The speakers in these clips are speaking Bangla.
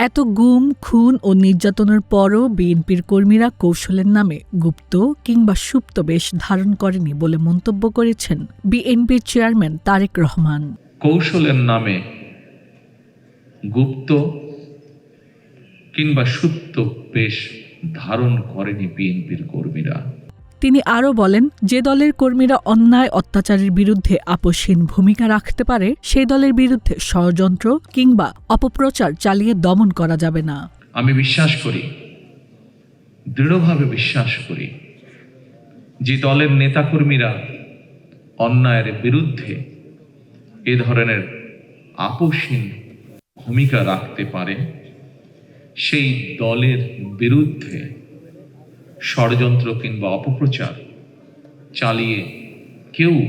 এত গুম, খুন ও নির্যাতনের পরও বিএনপির কর্মীরা কৌশলের নামে গুপ্ত কিংবা সুপ্ত বেশ ধারণ করেনি বলে মন্তব্য করেছেন বিএনপির চেয়ারম্যান তারেক রহমান। কৌশলের নামে গুপ্ত কিংবা সুপ্ত বেশ ধারণ করেনি বিএনপির কর্মীরা। তিনি আরও বলেন, যে দলের কর্মীরা অন্যায় অত্যাচারের বিরুদ্ধে আপোষহীন ভূমিকা রাখতে পারে সেই দলের বিরুদ্ধে ষড়যন্ত্র কিংবা অপপ্রচার চালিয়ে দমন করা যাবে না। আমি বিশ্বাস করি, দৃঢ়ভাবে বিশ্বাস করি, যে দলের নেতাকর্মীরা অন্যায়ের বিরুদ্ধে এ ধরনের আপোষহীন ভূমিকা রাখতে পারে সেই দলের বিরুদ্ধে ষড়যন্ত্র কিংবা অপপ্রচার চালিয়ে কেউ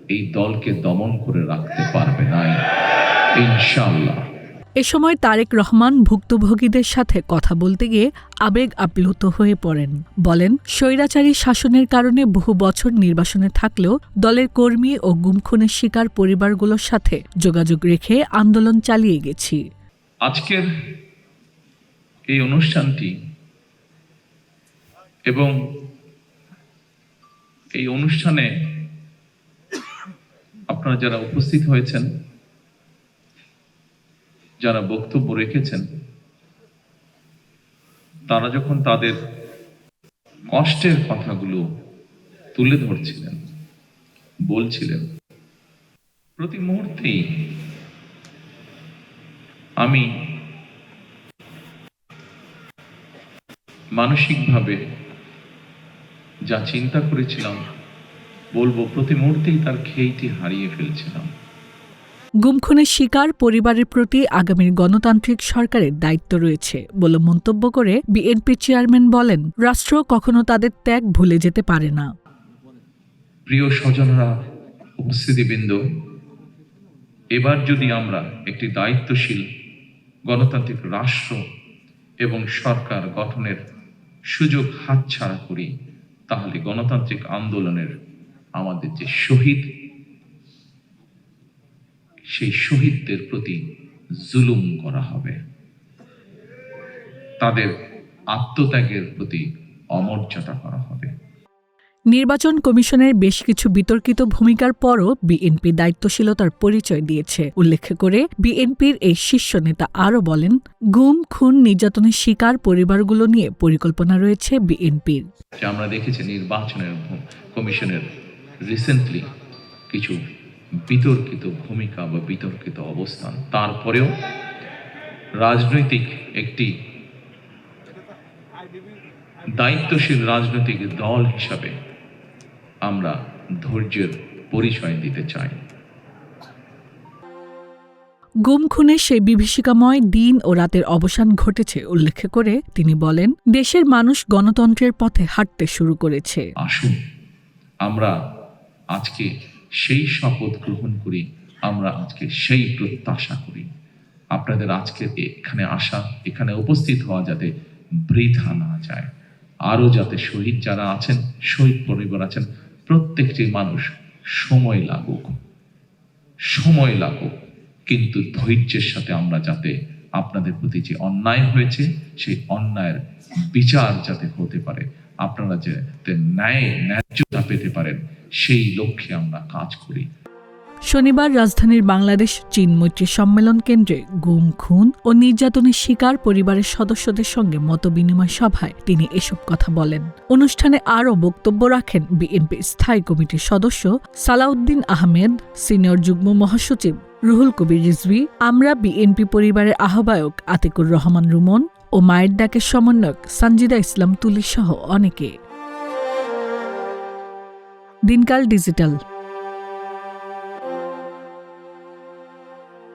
এই দলকে দমন করে রাখতে পারবে না ইনশাআল্লাহ। এ সময় তারেক রহমান ভুক্তভোগীদের সাথে কথা বলতে গিয়ে আবেগ আপ্লুত হয়ে পড়েন। বলেন, স্বৈরাচারী শাসনের কারণে বহু বছর নির্বাসনে থাকলেও দলের কর্মী ও গুম-খুনের শিকার পরিবারগুলোর সাথে যোগাযোগ রেখে আন্দোলন চালিয়ে গেছি। আজকের এই অনুষ্ঠানটি এবং এই অনুষ্ঠানে আপনারা যারা উপস্থিত হয়েছেন, যারা বক্তব্য রেখেছেন, তারা যখন তাদের কষ্টের কথাগুলো তুলে ধরছিলেন, বলছিলেন, প্রতি মুহূর্তেই আমি মানসিকভাবে যা চিন্তা করেছিলাম, বলবো প্রতি মুহূর্তেই তার খেইটি হারিয়ে ফেলছিলাম। গুম-খুনের শিকার পরিবারের প্রতি আগামীর গণতান্ত্রিক সরকারের দায়িত্ব রয়েছে বলে মন্তব্য করে বিএনপি চেয়ারম্যান বলেন, রাষ্ট্র কখনো তাদের ত্যাগ ভুলে যেতে পারে না। প্রিয় স্বজনরা, উপস্থিতিবৃন্দ, এবার যদি আমরা একটি দায়িত্বশীল গণতান্ত্রিক রাষ্ট্র এবং সরকার গঠনের সুযোগ হাতছাড়া করি, তাহলে গণতান্ত্রিক আন্দোলনের আমাদের যে শহীদ, সেই শহীদদের প্রতি জুলুম করা হবে, তাদের আত্মত্যাগের প্রতি অমর্যাদা করা হবে। নির্বাচন কমিশনের বেশ কিছু বিতর্কিত ভূমিকার পরও বিএনপি দায়িত্বশীলতার পরিচয় দিয়েছে উল্লেখ করে বিএনপির এই শীর্ষ নেতা আরও বলেন, গুম, খুন, নির্যাতনের শিকার পরিবারগুলো নিয়ে পরিকল্পনা রয়েছে বিএনপির। আমরা দেখেছি নির্বাচনের কমিশনের রিসেন্টলি কিছু বিতর্কিত ভূমিকা বা বিতর্কিত অবস্থান, তারপরেও রাজনৈতিক একটি দায়িত্বশীল রাজনৈতিক দল হিসাবে আমরা ধৈর্যের পরিচয় দিতে চাই। গুম-খুনের সেই বিভীষিকাময় দিন ও রাতের অবসান ঘটেছে উল্লেখ করে তিনি বলেন, দেশের মানুষ গণতন্ত্রের পথে হাঁটতে শুরু করেছে। আসুন আমরা আজকে সেই শপথ গ্রহণ করি, আমরা আজকে সেই প্রত্যাশা করি, আপনাদের আজকে এখানে আসা, এখানে উপস্থিত হওয়া যাতে বৃথা না যায়। আরো যাতে শহীদ যারা আছেন, শহীদ পরিবার আছেন, প্রত্যেকটি মানুষ সময় লাগুক, কিন্তু ধৈর্যের সাথে আমরা যাতে আপনাদের প্রতি যে অন্যায় হয়েছে সেই অন্যায়ের বিচার যাতে হতে পারে, আপনারা যাতে ন্যায্যতা পেতে পারেন, সেই লক্ষ্যে আমরা কাজ করি। শনিবার রাজধানীর বাংলাদেশ চীন মৈত্রী সম্মেলন কেন্দ্রে গুম, খুন ও নির্যাতনের শিকার পরিবারের সদস্যদের সঙ্গে মতবিনিময় সভায় তিনি এসব কথা বলেন। অনুষ্ঠানে আরও বক্তব্য রাখেন বিএনপির স্থায়ী কমিটির সদস্য সালাউদ্দিন আহমেদ, সিনিয়র যুগ্ম মহাসচিব রুহুল কবির রিজভী, আমরা বিএনপি পরিবারের আহ্বায়ক আতিকুর রহমান রুমন ও মায়ের ডাকের সমন্বয়ক সানজিদা ইসলাম তুলি সহ অনেকে। দিনকাল ডিজিটাল।